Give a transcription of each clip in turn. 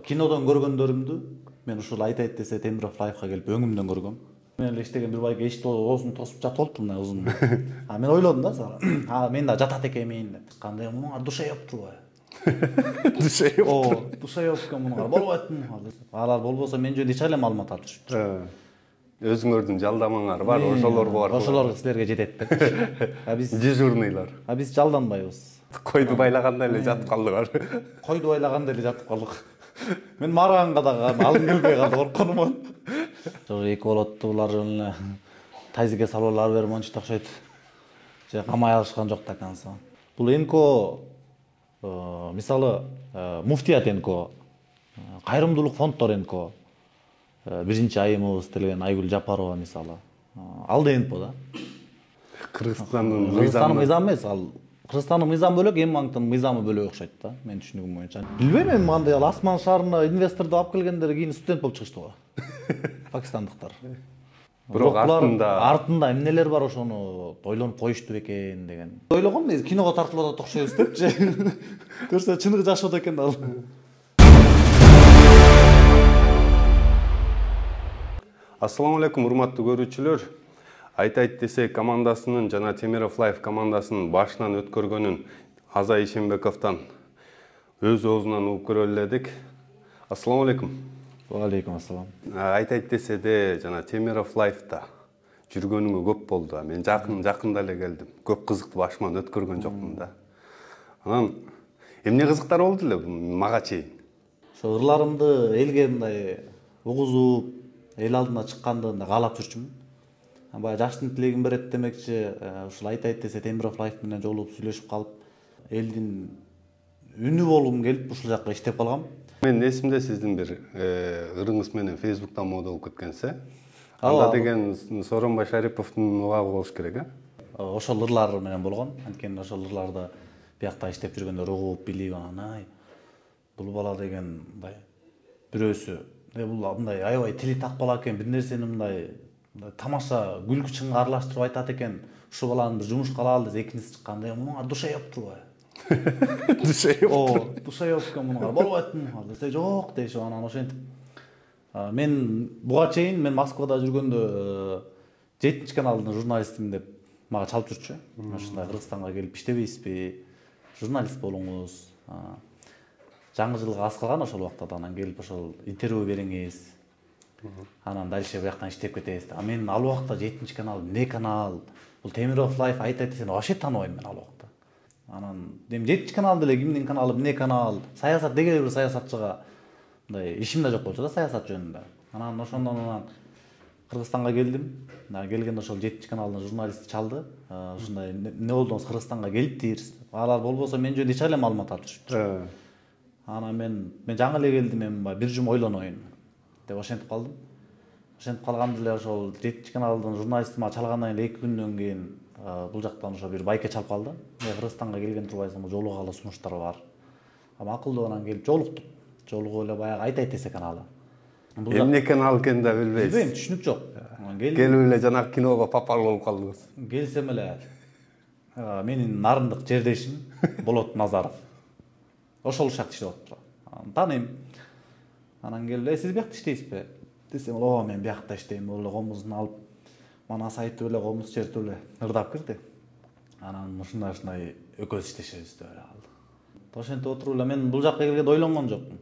кинодон көргөндөрүмдү мен ушул айтайт десе Темиров лайфка келип өңүмдөн көргөм. Мен эле иштеген бир байке эшикти оозун тосуп жатып алыптыр мына узун. Мен ойлодум да, мен да жатат экенмин деп. Кандай мунуңар душайып турбайбы? Душайып. Душайып экен мунуңар болбойтму? Алар болбосо мен жөнүндө эч айлы маалымат алып жүрүптүр. Өзүңөрдүн жалдамаңар бар, ошолорго бар. Ошолор силерге жетет деп. Биз дежурныйлар. Биз жалданбайбыз. Койду байлагандай эле жатып калдыгар. Койду байлагандай эле жатып калдык. Мен марганга да алым келбей калды, коркконуман. Ошо эки болоттуулар эле тайзиге салып ар бери мончу окшойт. Же камай алышкан жок да экенсиң. Бул НКО мисалы Муфтият НКО, кайрымдуулук фонддор НКО, биринчи айымыбыз делген Айгүл Жапарова мисалы. Ал да НКО да. Кыргызстандын мыйзамы эмес, ал Кыргызстандын мыйзамы бөлөк, эми банктын мыйзамы бөлөк окшойт да, менин түшүнүгүм боюнча. Билбейм, мен мындай асман шаарына инвесторду алып келгендер кийин студент болуп чыгышты го. Пакистандыктар. Бирок артында эмнелер бар ошону ойлонуп коюшту экен деген. Ойлогом мен киного тартылып атат окшойбуз депчи. Көрсө чыныгы жашоодо экен ал. Ассаламу алейкум, урматтуу көрүүчүлөр. Айтайт десе командасынын жана Темиров Лайф командасынын башынан өткөргөнүн Азай Ишенбековдон өз оозунан угуп көрө эледик. Ассаламу алейкум. Алейкум ассалам. Айтайт деседе жана Темиров Лайфта жүргөнүңө көп болду. Мен жакында эле келдим. Көп кызыкты башыман өткөргөн жокмун да. Анан эмне кызыктар болду эле мага чейин? Ошо ырларымды элге мындай угузуп, эл алдына чыкканды каалап жүрчүмүн. Баягы жаштын тилегин берет демекчи, ушул айтайт десе Темиров Лайф менен жолугуп сүйлөшүп калып, элдин үнү болгум келип ушул жакка иштеп калгам. Мен эсимде сиздин бир ырыңыз менен Фейсбуктан мода болуп кеткенсе. Анда деген Сооронбай Шариповдун убагы болуш керек, Ошол ырлар менен болгон. Анткени ошол ырларды биякта иштеп жүргөндөр угуп, билип, анан бул бала деген мындай бирөөсү, бул мындай аябай тили так бала экен, бир нерсени мындай тамаша күлкү чыңга аралаштырып айтат экен. Ушул баланы бир жумушка алалы десе, экинчиси чыкканда мунуңар душайып турбайбы? Душайып экен мунуңар болбойтму? Десе жок дейшип, анан ошентип. Мен буга чейин мен Москвада жүргөндө 7 каналдын журналистимин деп мага чалып жүрчү. Ушундай Кыргызстанга келип иштебейсизби? Журналист болуңуз. Жаңы жылга аз калган ошол убакта, анан келип ошол интервью бериңиз. Анан дальше бияктан иштеп кетебиз. Мен ал убакта 7 канал, эмне канал? Бул Темиров Лайф айтайт десем вообще тааныбайм мен ал убакта. Анан эми 7 канал деле кимдин каналы, эмне канал? Саясат деге бир саясатчыга мындай ишим да жок болчу да, саясат жөнүндө. Анан ошондон Кыргызстанга келдим. Келгенде ошол 7 каналдын журналисти чалды. Ушундай эмне болдуңуз, Кыргызстанга келиптир. Алар болбосо мен жөнүндө эч айлы маалымат алып жүрүптүр. Анан мен жаңы эле келдим, эми бир жум ойлоноюн деп ошентип калдым. Ошентип калганда эле ошол 7 каналдын журналисти мага чалгандан кийин 2 күндөн кийин бул жактан ошо бир байке чалып калды. Кыргызстанга келген турбайсыңбы, жолугалы сунуштар бар. Макулдуу анан келип жолуктук. Жолугуп эле баягы айтайт десе каналы. Эмне канал экенин да билбейсиз. Билбейм, түшүнүк жок. Келип эле жанагы киного попал болуп калдыңыз. Келсем эле менин нарындык жердешим Болот Назаров. Ошол шакт иштеп атыптыр. Тааныйм. Анан келип, сиз биякта иштейсизби? Десем, мен биякта иштейм. Эле комузун алып, манас айтып эле комуз чертип эле ырдап кирди. Анан ушундай экөөбүз иштешебиз деп эле калды. Ошентип отуруп эле мен бул жакка келгенде ойлонгон жокмун.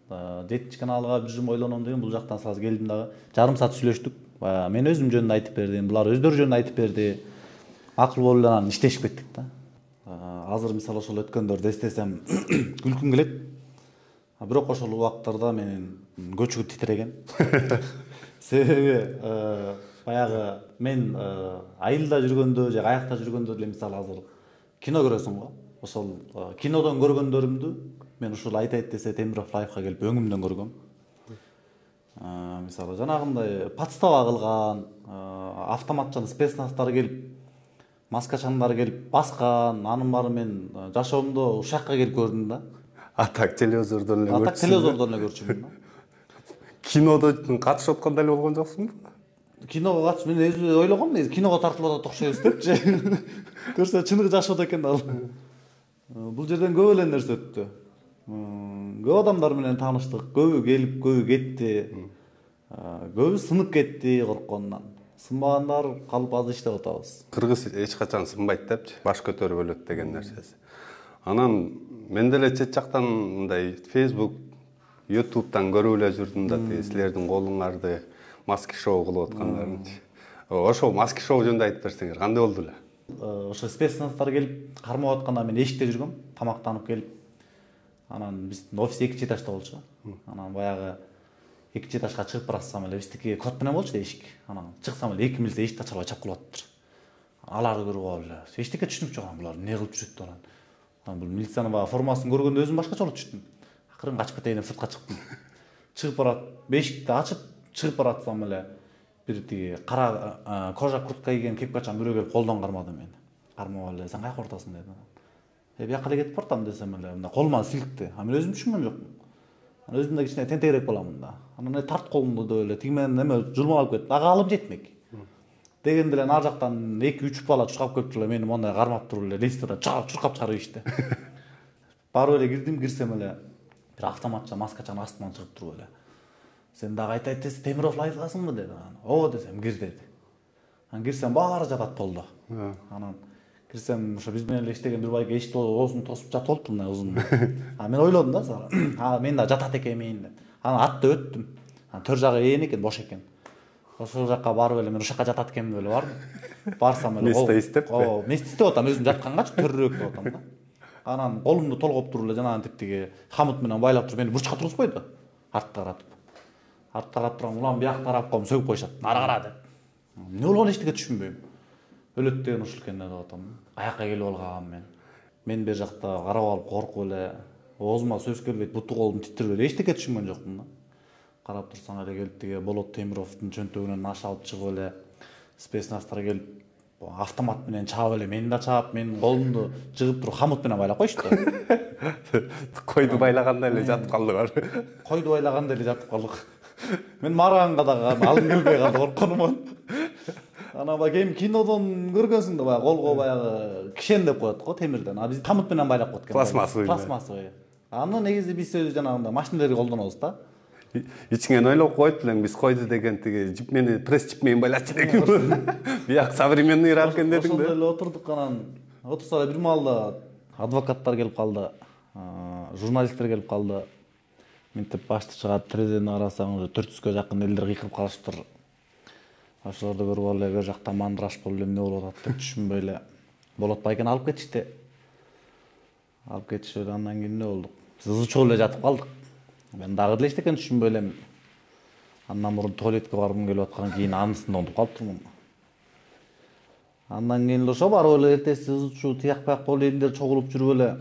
7 каналга бир жум ойлоном деген, бул жактан сразу келдим дагы. Жарым саат сүйлөштүк. Мен өзүм жөнүндө айтып бердим, булар өздөрү жөнүндө айтып берди. Макул болуп эле анан иштешип кеттик да. Азыр мисалы ошол өткөндөрдү эстесем күлкүм келет. Бирок ошол убактарда менин көчүгү титиреген. Себеби баягы мен айылда жүргөндө же аякта жүргөндө деле мисалы азыр кино көрөсүң го. Ошол кинодон көргөндөрүмдү мен ушул айтайт десе Темиров Лайфка келип өңүмдөн көргөм. Мисалы жанагындай подстава кылган, автоматчан спецназдар келип, маскачандар келип баскан, анын баары мен жашоомдо ушакка келип көрдүм да. Атак телевизордон эле көрчүмүн. Атак телевизордон эле көрчүмүн да. Кинодо катышып аткандай эле болгон жоксуңбу? Киного катышып, мен өзү ойлогом, киного тартылып атат окшойбуз депчи. Көрсө чыныгы жашоодо экен ал. Бул жерден көп эле нерсе өттү. Көп адамдар менен тааныштык, көбү келип, көбү кетти. Көбү сынып кетти коркконунан. Сынбагандар калып азыр иштеп атабыз. Кыргыз эч качан сынбайт депчи, баш көтөрүп өлөт деген нерсеси. Анан мен деле чет жактан мындай Facebook, YouTube'дан көрүп эле жүрдүм да, силердин колуңарды маски шоу кылып аткандарынчы. Ошо маски шоу жөнүндө айтып берсеңер, кандай болду эле? Ошо спецназдар келип кармап атканда мен эшикте жүргөм, тамактанып келип. Анан биздин офис 2 этажда болчу. Анан баягы 2 этажга чыгып баратсам эле биздики код менен болчу да эшик. Анан чыксам эле 2 милиция эшикти ача албай чапкылап атыптыр. Аларды көрүп алып эле эчтеке түшүнүп жок, булар эмне кылып жүрөт анан. Анан бул милициянын баягы формасын көргөндө өзүм башкача болуп түштүм. Акырын качып кетейин деп сыртка чыктым. Чыгып барат, эшикти ачып чыгып баратсам эле бир тиги кара кожа куртка кийген кепкачан бирөө келип колдон кармады мени. Кармап эле, сен кайерге баратасың деди. Бияка эле кетип бартам десем эле, мындай колуман силкти. Мен өзүм түшүнгөн жокмун. Анан өзүм да кичине тентегирээк боламын да. Анан тарт колумду деп эле тиги менен эме журмап алып кетти. Ага алып жетмек. Дегенде эле ар жактан 2-3 бала чуркап келиптир эле, мени мондай кармап туруп эле лестирде чуркап чыгарып ийишти. Барып эле кирдим, кирсем эле бир автоматча маскачанын астынан чыгып туруп эле. Сен дагы айта десе Темиров лайфдасыңбы деди. Ооба десем, кир деди. Анан кирсем баары жатат болду. Анан кирсем ошо биз менен эле иштеген бир байке эшикти оозун тосуп жатып болуптур мындай узун. Мен ойлодум да, мен да жатат экенмин деп. Анан атты өттүм. Анан төр жагы ээн экен, бош экен. Ошол жакка барып эле мен ошол жакка жатат экенмин деп эле бардым. Барсам эле место издеппи? Ооба, место издеп атам, өзүм жаткангачы төрүрөөк деп атам да. Анан колумду толгоп туруп эле жанагы типтиги хамут менен байлап туруп мени бурчка тургузбойду. Артка каратып. Артка карап турам, улам бияк тарап коюм сөгүп коюшат. Нара кара деп. Эмне болгон эчтеке түшүнбөйм. Өлөт деген ушул экен деп атам. Аякка келип алгам мен. Мен бер жакта карап алып коркуп эле, оозума сөз келбейт, буту колум титиреп эле эчтеке түшүнгөн жокмун да. Карап турсаң эле келип тиги Болот Темировдун чөнтөгүнөн аш алып чыгып эле спецназдар келип автомат менен чаап эле мени да чаап, менин колумду жыгып туруп хамут менен байлап коюшту. Койду байлагандай эле жатып калдыңар. Койду байлагандай эле жатып калдык. Мен марганга да алым келбей калды коркконуман. Анан баягы эми кинодон көргөнсүң да баягы колго баягы кишен деп коет го темирден. А биз хамут менен байлап койот экен. Пластмассовый. Аны негизи биз өзү жанагындай машинелерди колдонобуз да. Ичиңен ойлоп коет элең, биз койду деген тиги жип мени пресс жип менен байлачу деген. Бияк современныйраак экен дедиң да. Ошондой эле отурдук, анан отурса эле бир маалда адвокаттар келип калды, журналисттер келип калды. Минтип башты чыгат, терезеден карасаң уже 400га жакын элдер кыйкырып калышыптыр. Ошолорду көрүп алып эле бер жакта мандраш болуп эмне болуп атат деп түшүнбөй эле Болот байкени алып кетишти. Алып кетишип эле андан кийин эмне болдук? Биз ызычуу эле жатып калдык. Мен дагы деле эчтекени түшүнбөй элем. Андан мурун туалетке баргым келип аткан кийин анысында онтуп калыптырмын. Андан кийин ошо барып эле эртеси ызычуу тияк бияк болуп элдер чогулуп жүрүп эле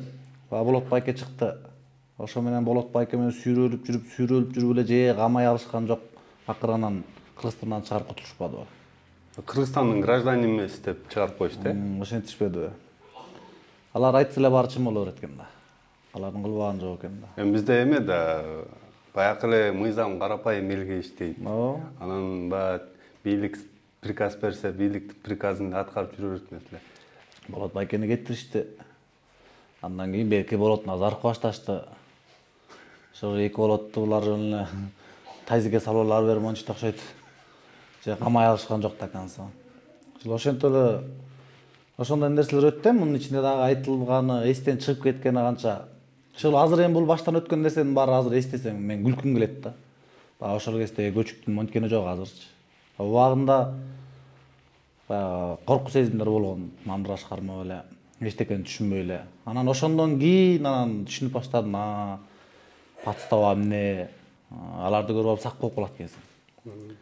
Болот байке чыкты. Ошо менен Болот байке менен сүйрөлүп жүрүп эле же камай алышкан жок. Акырынан Кыргызстандан чыгарып кутулушпадыбы? Кыргызстандын гражданин эмес деп чыгарып коюшту, ошентишпедиби? Алар айтса эле баары чын боло берет экен да. Алардын кылбаганы жок экен да. Эми бизде эме да, баягы эле мыйзам карапайым элге иштейт. Анан баягы бийлик приказ берсе, бийликтин приказын аткарып жүрө берет эмес эле. Болот байкени кетиришти. Андан кийин Берке Болоттун азаркы башташты. Ошо эки болотту булар эле тайзиге салып алып берип мончу окшойт. Же камай алышкан жок да экенсиң. Ошентип эле ошондой нерселер өттү. Мунун ичинде дагы айтылганы, эстен чыгып кеткени канча. Ошол азыр эми бул баштан өткөн нерсенин баары азыр эстесең мен күлкүм келет да. Баягы ошол кезде көчүктүн монткени жок азырчы. Убагында баягы корку сезимдер болгон, мандраш кармап эле, эчтекени түшүнбөй эле. Анан ошондон кийин анан түшүнүп баштадым. Подстава эмне? Аларды көрүп алып сак болуп калат экенсиң.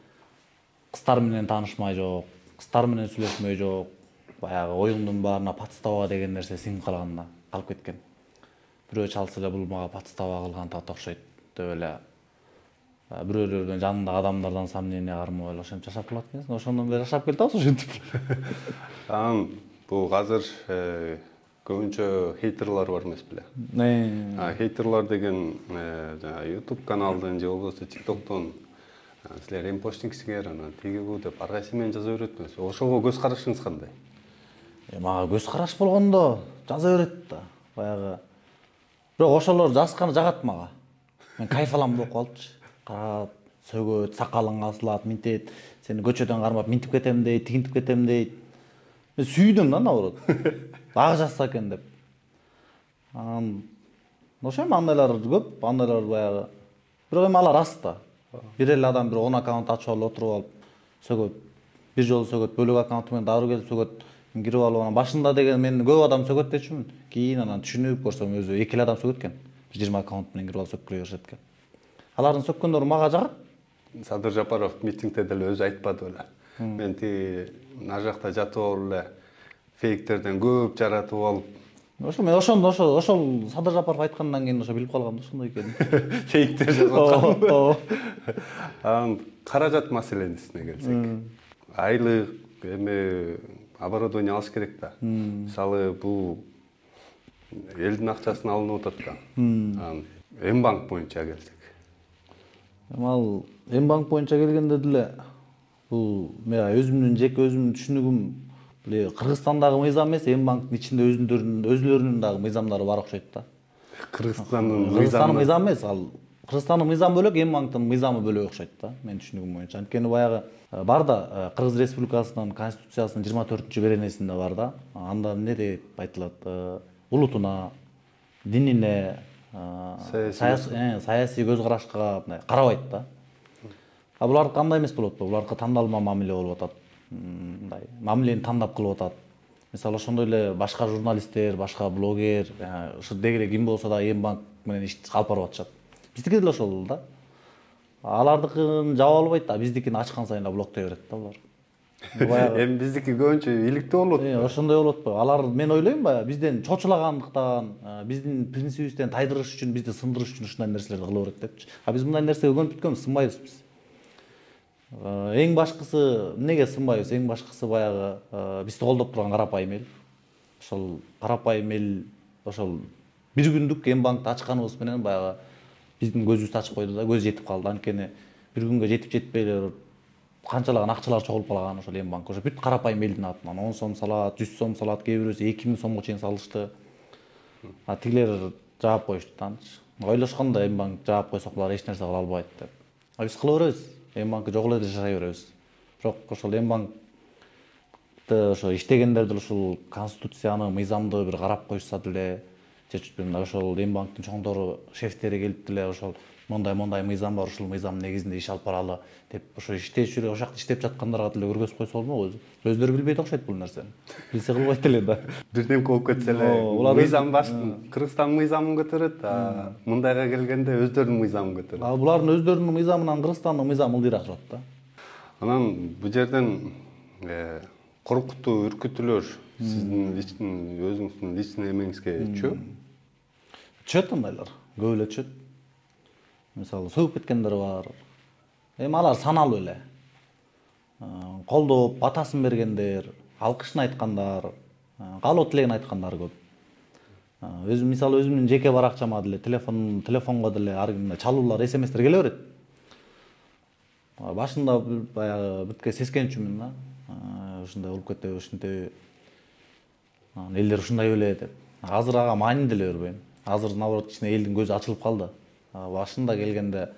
Кыздар менен таанышмай жок, кыздар менен сүйлөшмөй жок. Баягы оюңдун баарына подстава деген нерсе сиңип калганда калып кеткен. Бирөө чалса эле бул мага подстава кылган тат окшойт деп эле бирөөлөрдөн жанындагы адамдардан сомнение кармап эле ошентип жашап калат экенсиң. Ошондон бери жашап келатабыз ошентип. Анан бул азыр көбүнчө хейтерлар бар эмес беле? Хейтерлар деген YouTube каналдын же болбосо TikToктон силер эмпоштингсиңер, анан тиги бу деп ар кайсы менен жаза берет эмес. Ошого көз карашыңыз кандай? Мага көз караш болгондо жаза берет да. Баягы Бирок ошолор жазышканы жагат мага. Мен кайф алам болуп калдычы. Карап, сөгөт, сакалың асылат, минтет. Сени көчөдөн кармап минтип кетем дейт, тигинтип кетем дейт. Мен сүйдүм да наоборот. Ак жазса экен деп. Ошо эми андайлар көп, андайлар баягы. Бирок эми алар аз да. Бир эле адам бир 10 аккаунт ачып алып отуруп алып сөгөт. Бир жолу сөгөт, бөлөк аккаунту менен дагы келип сөгөт. Кирип алып анан башында деген мен көп адам сөгөт дечүмүн. Кийин анан түшүнүп көрсөм өзү 2 адам сөгөт экен. 20 аккаунт менен кирип алып сөккүлөй беришет экен. Алардын сөккөндөрү мага жагат. Садыр Жапаров митингде деле өзү айтпады беле. Мен тиги ар жакта жатып алып эле фейктерден көп жаратып алып. Ошо мен ошол Садыр Жапаров айткандан кийин ошо билип калгам да ошондой экенин. Фейктер жазып аткан. Анан каражат маселесине келсек. Айлык эми оборудование алыш керек да. Мисалы бул элдин акчасын алынып атат да. Анан М-банк боюнча келсек. Ал М-банк боюнча келгенде деле бул мен өзүмдүн жеке өзүмдүн түшүнүгүм биле Кыргызстандагы мыйзам эмес, М-банктын ичинде өзүлөрүнүн дагы мыйзамдары бар окшойт да. Кыргызстандын мыйзамы эмес, ал Кыргызстандын мыйзамы бөлөк, М-банктын мыйзамы бөлөк окшойт да, менин түшүнүгүм боюнча. Анткени баягы бар да Кыргыз Республикасынын Конституциясынын 24-беренесинде бар да. Анда эмне деп айтылат? Улутуна, динине, саясий көз карашка карабайт да. А булар кандай эмес болот го? Буларга тандалма мамиле болуп атат. Мындай мамилени тандап кылып атат. Мисалы ошондой эле башка журналисттер, башка блогер, ушу дегеле ким болсо да М-банк менен иш алып барып атышат. Биздики деле ошол да. Алардыкын жаба албайт да, биздикини ачкан сайын блоктой берет да булар. Эми биздики көбүнчө иликтүү болот. Ошондой болот го. Алар мен ойлойм баягы бизден чочулагандыктан, биздин принцибибизден тайдырыш үчүн, бизди сындырыш үчүн ушундай нерселерди кыла берет депчи. А биз мындай нерсеге көнүп бүткөнбүз, сынбайбыз биз. Эң башкысы эмнеге сынбайбыз? Эң башкысы баягы бизди колдоп турган карапайым эл. Ошол карапайым эл ошол бир күндүк М-банкты ачканыбыз менен баягы биздин көзүбүздү ачып койду да, көз жетип калды. Анткени бир күнгө жетип жетпей эле канчалаган акчалар чогулуп калган ошол М-банк. Ошо бүт карапайым элдин атынан 10 сом салат, 100 сом салат, кээ бирөөсү 2000 сомго чейин салышты. А тигилер жаап коюшту таанчы. Ойлошкон да М-банк жаап койсок булар эч нерсе кыла албайт деп. А биз кыла беребиз. М-банкы жок эле жашай беребиз. Бирок ошол М-банкты ошо иштегендер деле ушул конституцияны, мыйзамды бир карап коюшса деле, ошол М-банктын чоңдору, шефтери келип деле ошол мондай мыйзам бар, ушул мыйзамдын негизинде иш алып баралы деп ошо иштечү ошол жакта иштеп жаткандарга деле көргөзүп койсо болмокпу? Өздөрү билбейт окшойт бул нерсени. Билсе кылбайт эле да. Бирдемке болуп кетсе эле мыйзам башкы Кыргызстандын мыйзамын көтөрөт, мындайга келгенде өздөрүнүн мыйзамын көтөрөт. А булардын өздөрүнүн мыйзамынан Кыргызстандын мыйзамы ылдыйраак турат да. Анан бул жерден коркутуу, үркүтүүлөр сиздин өзүңүздүн личный эмеңизге чөбү? Чөт андайлар, көп эле чөт. Мисалы сөгүп кеткендер бар. Эми алар саналуу эле. Колдоп, батасын бергендер, алкышын айткандар, каалоо тилегин айткандар көп. Мисалы өзүмдүн жеке баракчама деле, телефонго деле ар кимде чалуулар, СМСтер келе берет. Башында баягы бүтке сескенчүмүн да. Ушундай болуп кетеби, ушинтеби. Элдер ушундай беле деп. Азыр ага маани деле бербейм. Азыр наоборот кичине элдин көзү ачылып калды. Башында келгенде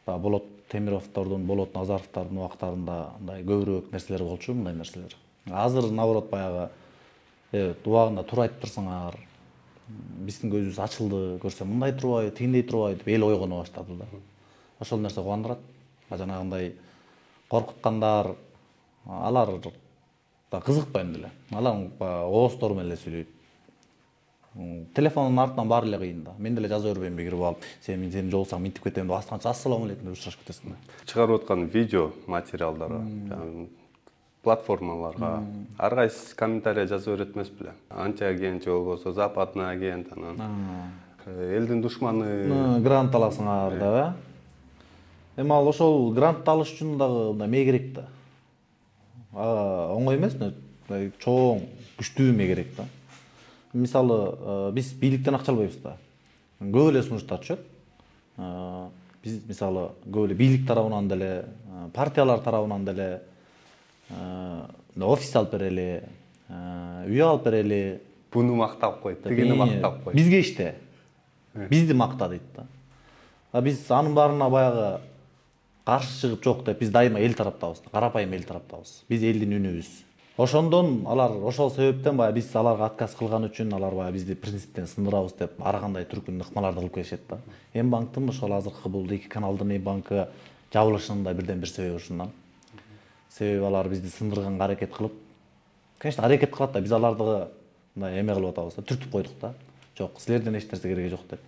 Болот Темировдордун, Болот Назаровдордун убактарында мындай көбүрөөк нерселер болчу, мындай нерселер. Азыр наоборот баягы убагында туура айтып турсаңар, биздин көзүбүз ачылды, көрсөм мындай турбайбы, тигиндей турбайбы деп эл ойгоно баштады да. Ошол нерсе кубандырат. Жанагындай коркуткандар, алар да кызыкпайм деле. Алар оозтору менен эле сүйлөйт. Телефондун артынан баары эле кыйын да. Мен деле жаза бербейм кирип алып, сени жолсаң минтип кетем деп астынан ассалам алейкум деп учурашып кетесиң да. Чыгарып аткан видео материалдарга, платформаларга ар кайсы комментарий жаза берет эмес беле? Антиагент же болбосо западный агент, анан элдин душманы грант аласыңар да. Эми ал ошол грантты алыш үчүн дагы мындай мээ керек да. Оңой эмес, чоң, күчтүү мээ керек да. Мисалы, биз бийликтен акча албайбыз да. Көп эле сунуштар түшөт. Биз мисалы көп эле бийлик тарабынан деле, партиялар тарабынан деле офис алып берели, үй алып берели. Буну мактап кой, тигини мактап кой. Бизге иште. бизди макта дейт да. Биз анын баарына баягы каршы чыгып жок деп, биз дайыма эл тараптабыз, карапайым эл тараптабыз. Биз элдин үнүбүз. Ошондон алар ошол себептен баягы биз аларга отказ кылган үчүн алар баягы бизди принциптен сындырабыз деп ар кандай түркүн ыкмаларды кылып келишет да. Эми банктын ошол азыркы бул 2 каналдын Эми банкы жабылышынын да бирден бир себеби ушундан. Себеби алар бизди сындырганга аракет кылып, конечно аракет кылат да, биз аларды мындай эме кылып атабыз да, түртүп койдук да. Жок, силерден эч нерсе кереги жок деп.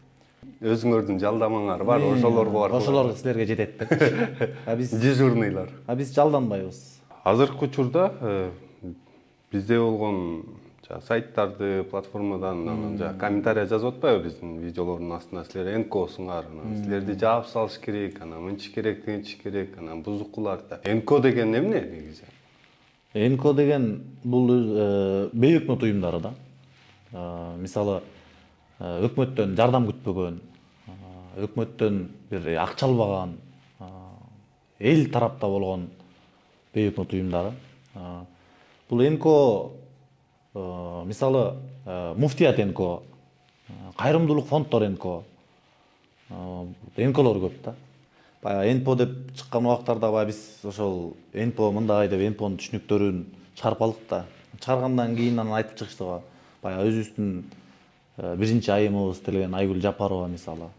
Өзүңөрдүн жалдамаңар бар, ошолорго бар. Ошолор силерге жетет деп. Биз дежурныйлар. Биз жалданбайбыз. Азыркы учурда бизде болгон сайттарды, платформадан анан комментарий жазып атпайбы биздин видеолордун астына силер НКОсуңар, силерди жаап салыш керек, анан мынчы керек, тынчы керек, анан бузукулар да. НКО деген эмне негизи? НКО деген бул бейөкмөт уюмдары да. Мисалы өкмөттөн жардам күтпөгөн, өкмөттөн бир акча албаган, эл тарапта болгон бейөкмөт уюмдары. Бул НКО мисалы муфтият НКО, кайрымдуулук фонддор НКО, НКОлор көп да. Баягы НПО деп чыккан убактарда баягы биз ошол НПО мындай деп НПОнун түшүнүктөрүн чыгарып алдык да. Чыгаргандан кийин анан айтып чыгыштыга баягы өзүбүздүн биринчи айымыбыз делген Айгүл Жапарова мисалы.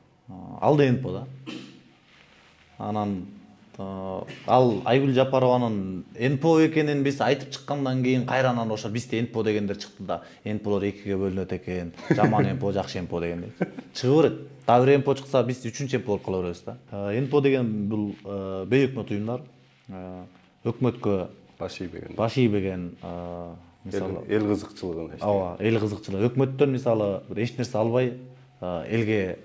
Ал да НПО да. Анан ал Айгүл Жапарованын НПО экенин биз айтып чыккандан кийин кайранан ошо бизде НПО дегендер чыкты да. НПОлор экиге бөлүнөт экен. Жаман НПО, жакшы НПО дегендей. Чыгып берет. Дагы бир НПО чыкса биз үчүнчү НПО болуп кала беребиз да. НПО деген бул бейөкмөт уюмдар. Өкмөткө баш ийбеген мисалы эл кызыкчылыгына иштеген. Ооба, эл кызыкчылыгы. Өкмөттөн мисалы бир эч нерсе албай элге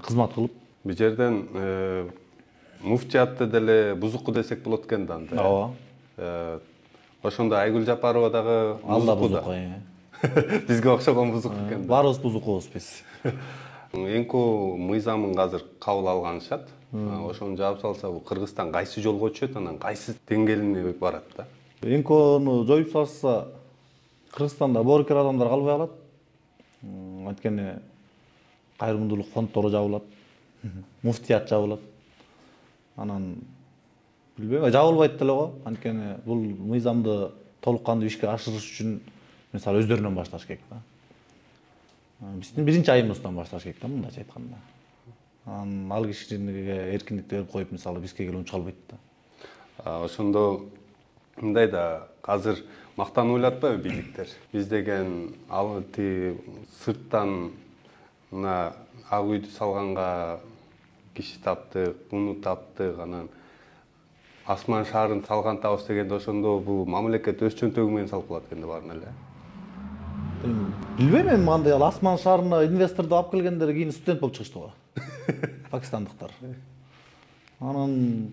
кызмат кылып. Бул жерден муфтиятты деле бузуку десек болот экен да анда. Ооба. Ошондо Айгүл Жапарова дагы бузуку да. Бизге окшогон бузук экен. Баарыбыз бузукубуз биз. НКО мыйзамын азыр кабыл алганышат. Ошону жаап салса, бул Кыргызстан кайсы жолго өтүшөт, анан кайсы деңгээлине барат да? НКОну жоюп салса, Кыргызстанда боорукер адамдар калбай калат. Анткени кайрымдуулук фонддору жабылат, муфтият жабылат. Анан билбейм, жабылбайт деле го. Анткени бул мыйзамды толук кандуу ишке ашырыш үчүн мисалы өздөрүнөн башташ керек да. Биздин биринчи айымыздан башташ керек да, мындайча айтканда. Анан ал кишиге эркиндикти берип коюп, мисалы бизге келип унча албайт да. Ошондо мындай да, азыр мактанып ойлотпойбу бийликтер? Биз деген ал сырттан мына ак үйдү салганга киши таптык, муну таптык, анан асман шаарын салгантабыз дегенде ошондо бул мамлекет өз чөнтөгү менен салып калат экен баарын эле. Билбейм мен мындай ал асман шаарына инвесторду алып келгендер кийин студент болуп чыгышты го. Пакистандыктар. Анан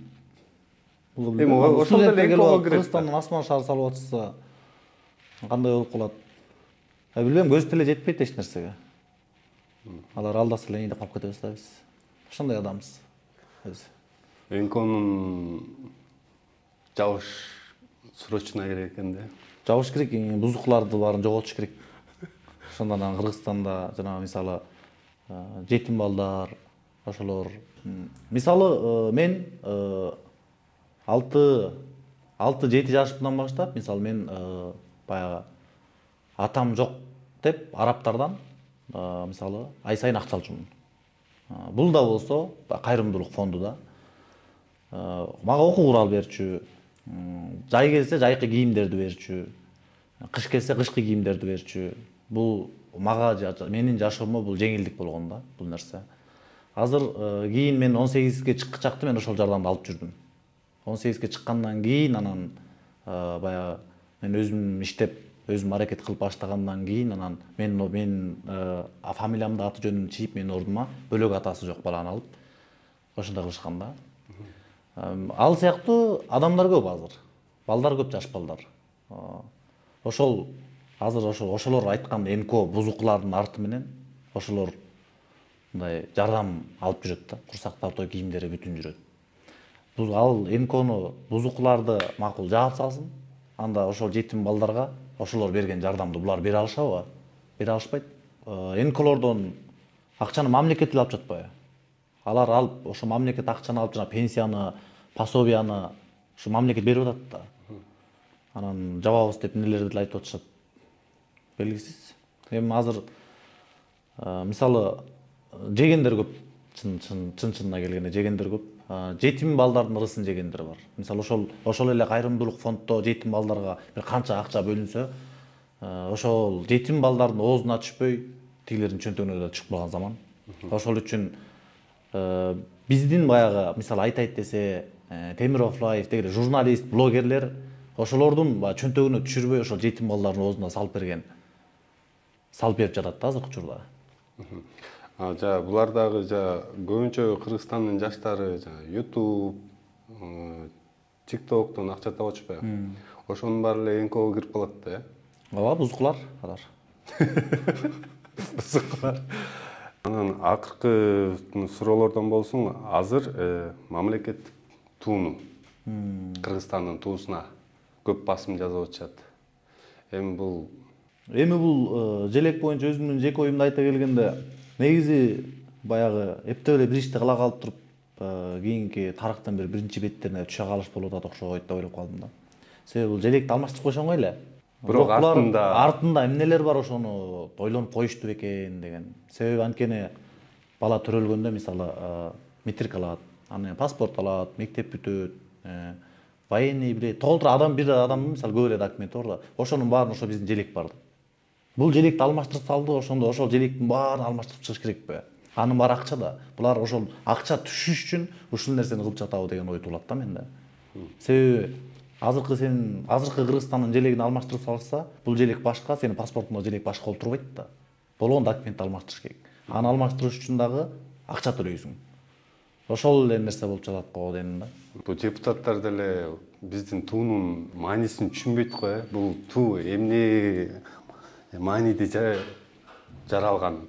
ошондо эле Кыргызстандан асман шаар салып атышса кандай болуп калат? Билбейм, көз тиле жетпейт эч нерсеге. Алар алдаса эле деп калып кетебиз да биз. Ошондой адамбыз. НКОнун жабыш срочно керек экен да. Жабыш керек, бузукуларды баарын жоготуш керек. Ошондон анан Кыргызстанда жанагы мисалы жетим балдар, ошолор мисалы мен 6-7 жашымдан баштап, мисалы мен баягы атам жок деп арабтардан мисалы ай сайын акча алчумун. Бул да болсо кайрымдуулук фонду да. Мага окуу курал берчү, жай келсе жайкы кийимдерди берчү, кыш келсе кышкы кийимдерди берчү. Бул мага менин жашоомо бул жеңилдик болгон да бул нерсе. Азыр кийин мен 18ге чыккычакты мен ошол жардамды алып жүрдүм. 18ге чыккандан кийин анан баягы мен өзүм иштеп, өзүм аракет кылып баштагандан кийин анан мен фамилиямды аты жөнүн чийип менин ордума бөлөк атасы жок баланы алып ошондой кылышкан да. Ал сыяктуу адамдар көп азыр. Балдар көп, жаш балдар. Ошол азыр ошолор айткан НКО бузукулардын арты менен ошолор мындай жардам алып жүрөт да. Курсактарды, кийимдери бүтүн жүрөт. Бул ал НКОну бузукуларды макул жаап салсын. Анда ошол жетим балдарга ошолор берген жардамды булар бере алышабы? Бере алышпайт. НКОлордон акчаны мамлекет эле алып жатпайбы? Алар алып, ошо мамлекет акчаны алып жана пенсияны, пособияны ушу мамлекет берип атат да. Анан жабабыз деп эмнелерди деле айтып атышат. Белгисиз. Эми азыр мисалы жегендер көп, чын-чынына келгенде жегендер көп. Жетим балдардын ырысын жегендер бар. Мисалы ошол эле кайрымдуулук фонддо жетим балдарга бир канча акча бөлүнсө, ошол жетим балдардын оозуна түшпөй, тигилердин чөнтөгүнө да түшүп калган заман. Ошол үчүн биздин баягы мисалы айтайт десе Темиров Лайф дегиле журналист, блогерлер ошолордун чөнтөгүнө түшүрбөй ошол жетим балдардын оозуна салып берип жатат да азыркы учурда. Булар дагы көбүнчө Кыргызстандын жаштары YouTube, TikToктон акча таап атышпайбы? Ошонун баары эле НКОго кирип калат да, Ооба, бузукулар алар. Бузукулар. Анан акыркы суроолордон болсун, азыр мамлекеттик тууну Кыргызстандын туусуна көп басым жасап атышат. Эми бул желек боюнча өзүмдүн жеке оюмду айта келгенде, негизи баягы эптеп эле бир ишти кыла калып туруп, кийинки тарыхтын биринчи беттерине түшө калыш болуп атат окшойт деп ойлоп калдым да. Себеби бул желекти алмаштырып койшоң эле. Бирок артында эмнелер бар ошону ойлонуп коюшту бекен деген. Себеби анткени бала төрөлгөндө мисалы метрик алат, анан паспорт алат, мектеп бүтөт, военный бир адамдын мисалы көп эле документи бар да. Ошонун баарын ошо биздин желек бар. Бул желекти алмаштырып салды, ошондо ошол желектин баарын алмаштырып чыгыш керекпи? Анын баары акча да. Булар ошол акча түшүш үчүн ушул нерсени кылып жатабы деген ой туулат да менде. Себеби азыркы Кыргызстандын желегин алмаштырып салышса, бул желек башка, сенин паспортуңда желек башка болуп турбайт да. Болгон документти алмаштырыш керек. Аны алмаштырыш үчүн дагы акча төлөйсүң. Ошол эле нерсе болуп жатат го дедим да. Бул депутаттар деле биздин туунун маанисин түшүнбөйт го, бул туу эмне мааниде жаралган.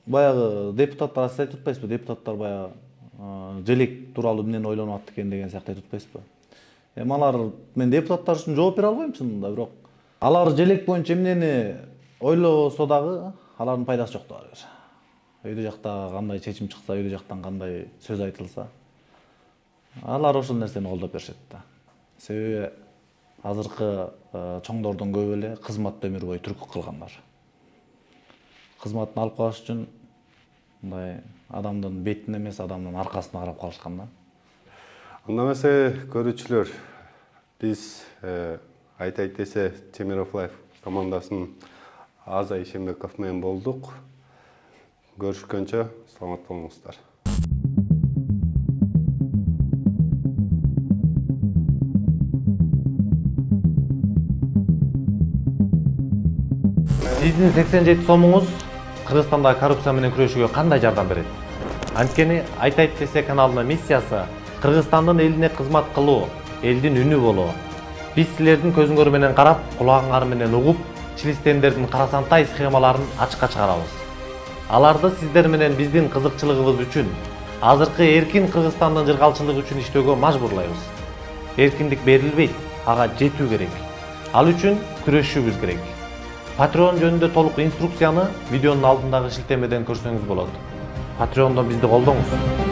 Баягы депутаттар айтып атпайсызбы? Депутаттар баягы желек тууралуу эмнени ойлонуп атты экен деген сыяктуу айтып атпайсызбы? Эми алар мен депутаттар үчүн жооп бере албайм чынында, бирок алар желек боюнча эмнени ойлосо дагы алардын пайдасы жок да бир. Өйдө жакта кандай чечим чыкса, өйдө жактан кандай сөз айтылса, алар ошол нерсени колдоп беришет да. Себеби азыркы чоңдордун көбү эле кызматты өмүр бою түркү кылгандар. Кызматын алып калыш үчүн мындай адамдын бетине эмес, адамдын аркасына карап калышкан да. Анда эмесе көрүүчүлөр, биз айтайт десе Темиров Лайф командасынын Аза Ишенбеков менен болдук. Görüşkönçe salamat bolуңуздар. Сиздин 87 сомуңуз Кыргызстандагы коррупция менен күрөшүүгө кандай жардам берет? Анткени айтайт десе каналынын миссиясы Кыргызстандын элине кызмат кылуу, элдин үнү болуу. Биз силердин көзүңөр менен карап, кулагыңар менен угуп, чилистендердин карасантай схемаларын ачыкка чыгарабыз. Аларды сиздер менен биздин кызыкчылыгыбыз үчүн, азыркы эркин Кыргызстандын жыргалчылыгы үчүн иштөөгө мажбурлайбыз. Эркиндик берилбейт, ага жетүү керек. Ал үчүн күрөшүүбүз керек. Patreon жөнүндө толук инструкцияны видеонун алдындагы шилтемеден көрсөңүз болот. Patreon'дон бизди колдоңуз.